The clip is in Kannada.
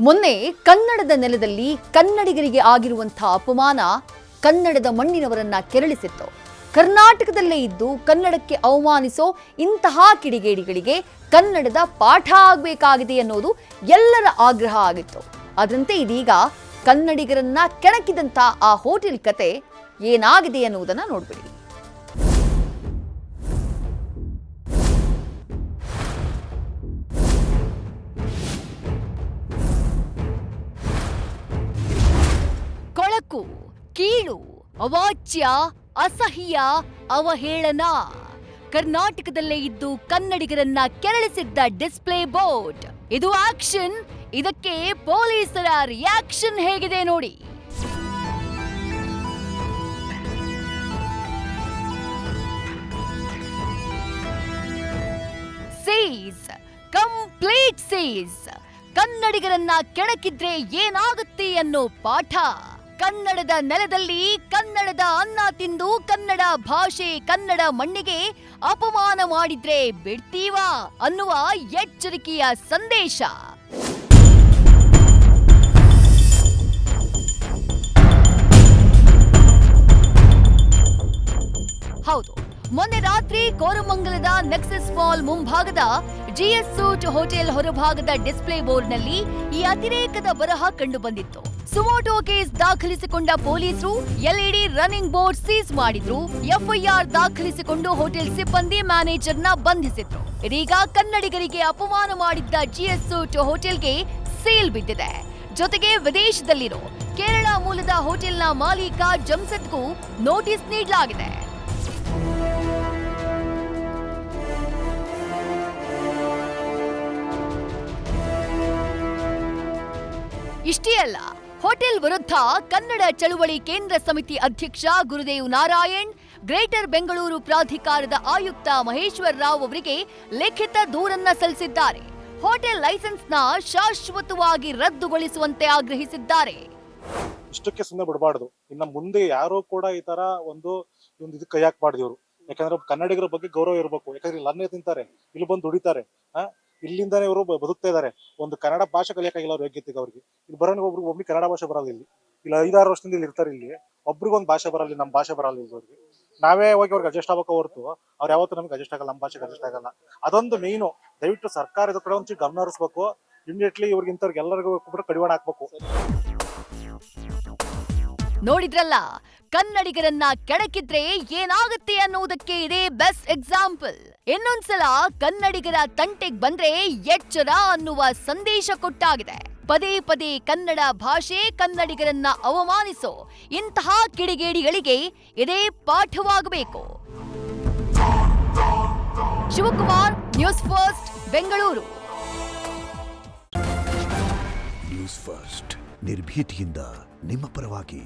ಮೊನ್ನೆ ಕನ್ನಡದ ನೆಲದಲ್ಲಿ ಕನ್ನಡಿಗರಿಗೆ ಆಗಿರುವಂತಹ ಅಪಮಾನ ಕನ್ನಡದ ಮಣ್ಣಿನವರನ್ನ ಕೆರಳಿಸಿತ್ತು. ಕರ್ನಾಟಕದಲ್ಲೇ ಇದ್ದು ಕನ್ನಡಕ್ಕೆ ಅವಮಾನಿಸೋ ಇಂತಹ ಕಿಡಿಗೇಡಿಗಳಿಗೆ ಕನ್ನಡದ ಪಾಠ ಆಗಬೇಕಾಗಿದೆ ಅನ್ನೋದು ಎಲ್ಲರ ಆಗ್ರಹ ಆಗಿತ್ತು. ಅದರಂತೆ ಇದೀಗ ಕನ್ನಡಿಗರನ್ನ ಕೆಣಕಿದಂತ ಆ ಹೋಟೆಲ್ ಕತೆ ಏನಾಗಿದೆ ಅನ್ನುವುದನ್ನ ನೋಡ್ಬಿಡಿ. ಕೊಳಕು, ಕೀಳು, ಅವಾಚ್ಯ, ಅಸಹ್ಯ, ಅವಹೇಳನ. ಕರ್ನಾಟಕದಲ್ಲೇ ಇದ್ದು ಕನ್ನಡಿಗರನ್ನ ಕೆರಳಿಸಿದ್ದ ಡಿಸ್ಪ್ಲೇ ಬೋರ್ಡ್. ಇದು ಆಕ್ಷನ್. ಇದಕ್ಕೆ ಪೊಲೀಸರ ರಿಯಾಕ್ಷನ್ ಹೇಗಿದೆ ನೋಡಿ. Seize, complete seize. ಕನ್ನಡಿಗರನ್ನ ಕೆಣಕಿದ್ರೆ ಏನಾಗುತ್ತೆ ಅನ್ನೋ ಪಾಠ. ಕನ್ನಡದ ನೆಲದಲ್ಲಿ ಕನ್ನಡದ ಅನ್ನ ತಿಂದು ಕನ್ನಡ ಭಾಷೆ ಕನ್ನಡ ಮಣ್ಣಿಗೆ ಅಪಮಾನ ಮಾಡಿದ್ರೆ ಬಿಡ್ತೀವಾ ಅನ್ನುವ ಎಚ್ಚರಿಕೆಯ ಸಂದೇಶ. ಹೌದು, ಮೊನ್ನೆ ರಾತ್ರಿ ಕೋರಮಂಗಲದ ನೆಕ್ಸಸ್ ಮಾಲ್ ಮುಂಭಾಗದ ಜಿಎಸ್ ಸೂಟ್ ಹೋಟೆಲ್ ಹೊರಭಾಗದ ಡಿಸ್ಪ್ಲೇ ಬೋರ್ಡ್ನಲ್ಲಿ ಈ ಅತಿರೇಕದ ಬರಹ ಕಂಡು ಬಂದಿತ್ತು. ಸುಮೋಟೋ ಕೇಸ್ ದಾಖಲಿಸಿಕೊಂಡ ಪೊಲೀಸರು ಎಲ್ಇಡಿ ರನ್ನಿಂಗ್ ಬೋರ್ಡ್ ಸೀಸ್ ಮಾಡಿದ್ರು. ಎಫ್ಐಆರ್ ದಾಖಲಿಸಿಕೊಂಡು ಹೋಟೆಲ್ ಸಿಬ್ಬಂದಿ ಮ್ಯಾನೇಜರ್ನ ಬಂಧಿಸಿದ್ರು. ಇದೀಗ ಕನ್ನಡಿಗರಿಗೆ ಅಪಮಾನ ಮಾಡಿದ್ದ ಜಿಎಸ್ ಸೂಟ್ ಹೋಟೆಲ್ಗೆ ಸೀಲ್ ಬಿದ್ದಿದೆ. ಜೊತೆಗೆ ವಿದೇಶದಲ್ಲಿರೋ ಕೇರಳ ಮೂಲದ ಹೋಟೆಲ್ನ ಮಾಲೀಕ ಜಮ್ಸೆದ್ಗೂ ನೋಟಿಸ್ ನೀಡಲಾಗಿದೆ. ಇಷ್ಟೇ ಅಲ್ಲ, ಹೋಟೆಲ್ ವಿರುದ್ಧ ಕನ್ನಡ ಚಳುವಳಿ ಕೇಂದ್ರ ಸಮಿತಿ ಅಧ್ಯಕ್ಷ ಗುರುದೇವ್ ನಾರಾಯಣ್, ಗ್ರೇಟರ್ ಬೆಂಗಳೂರು ಪ್ರಾಧಿಕಾರದ ಆಯುಕ್ತ ಮಹೇಶ್ವರ್ ರಾವ್ ಅವರಿಗೆ ಲಿಖಿತ ದೂರನ್ನ ಸಲ್ಲಿಸಿದ್ದಾರೆ. ಹೋಟೆಲ್ ಲೈಸೆನ್ಸ್ನ ಶಾಶ್ವತವಾಗಿ ರದ್ದುಗೊಳಿಸುವಂತೆ ಆಗ್ರಹಿಸಿದ್ದಾರೆ. ಇಷ್ಟಕ್ಕೆ ಸುಮ್ಮನೆ ಬಿಡಬಾರ್ದು. ಇನ್ನು ಮುಂದೆ ಯಾರು ಕೂಡ ಈ ತರ ಒಂದು ಇದಕ್ಕೆ ಕೈ ಹಾಕಬಾರ್ದು ಇವರು. ಯಾಕಂದ್ರೆ ಕನ್ನಡಿಗರ ಬಗ್ಗೆ ಗೌರವ ಇರಬೇಕು. ಯಾಕಂದ್ರೆ ಇಲ್ಲಿ ಅನ್ನೇ ತಿಂತಾರೆ, ಇಲ್ಲಿ ಬಂದು ದುಡಿತಾರೆ, ಇಲ್ಲಿಂದಾನೇ ಇವರು ಬದುಕ್ತಾ ಇದಾರೆ. ಒಂದು ಕನ್ನಡ ಭಾಷೆ ಕಲಿಯಕ್ಕಾಗಿಲ್ಲ ಅವ್ರ ಯೋಗ್ಯತೆಗೆ. ಅವ್ರಿಗೆ ಇಲ್ಲಿ ಬರೋನಿಗೆ ಒಬ್ರಿಗೆ ಕನ್ನಡ ಭಾಷೆ ಬರಲ್ಲ. ಇಲ್ಲಿ 5-6 ವರ್ಷದಿಂದ ಇಲ್ಲಿ ಇರ್ತಾರೆ. ಇಲ್ಲಿ ಒಬ್ರಿಗೊಂದು ಭಾಷೆ ಬರಲ್ಲ, ನಮ್ಮ ಭಾಷೆ ಬರಲ್ಲ. ಇಲ್ಲಿ ಅವ್ರಿಗೆ ನಾವೇ ಹೋಗಿ ಅವ್ರಿಗೆ ಅಡ್ಜಸ್ಟ್ ಆಗಬೇಕು ಹೊರತು ಅವ್ರು ಯಾವತ್ತೂ ನಮ್ಗೆ ಅಡ್ಜಸ್ಟ್ ಆಗಲ್ಲ, ನಮ್ಮ ಭಾಷೆಗೆ ಅಡ್ಜಸ್ಟ್ ಆಗಲ್ಲ. ಅದೊಂದು ಮೇಯ್ನು. ದಯವಿಟ್ಟು ಸರ್ಕಾರ ಇದ್ರ ಕಡೆ ಒಂಚೂರು ಗಮನ ಹರಿಸ್ಬೇಕು. ಇಮಿಡಿಯೇಟ್ಲಿ ಇವ್ರಿಗೆ ಇಂಥವ್ರಿಗೆ ಎಲ್ಲರಿಗೂ ಕಡಿವಾಣ ಹಾಕ್ಬೇಕು. ನೋಡಿದ್ರಲ್ಲ, ಕನ್ನಡಿಗರನ್ನ ಕೆಣಕಿದ್ರೆ ಏನಾಗುತ್ತೆ ಅನ್ನೋದಕ್ಕೆ ಇದೇ ಬೆಸ್ಟ್ ಎಕ್ಸಾಂಪಲ್. ಇನ್ನೊಂದ್ಸಲ ಕನ್ನಡಿಗರ ತಂಟೆಗ್ ಬಂದ್ರೆ ಎಚ್ಚರ ಅನ್ನುವ ಸಂದೇಶ ಕೊಟ್ಟಾಗಿದೆ. ಪದೇ ಪದೇ ಕನ್ನಡ ಭಾಷೆ ಕನ್ನಡಿಗರನ್ನ ಅವಮಾನಿಸೋ ಇಂತಹ ಕಿಡಿಗೇಡಿಗಳಿಗೆ ಇದೇ ಪಾಠವಾಗಬೇಕು. Shivakumar, news first, Bengaluru. News first, ನಿರ್ಭೀತಿಯಿಂದ ನಿಮ್ಮ ಪರವಾಗಿ.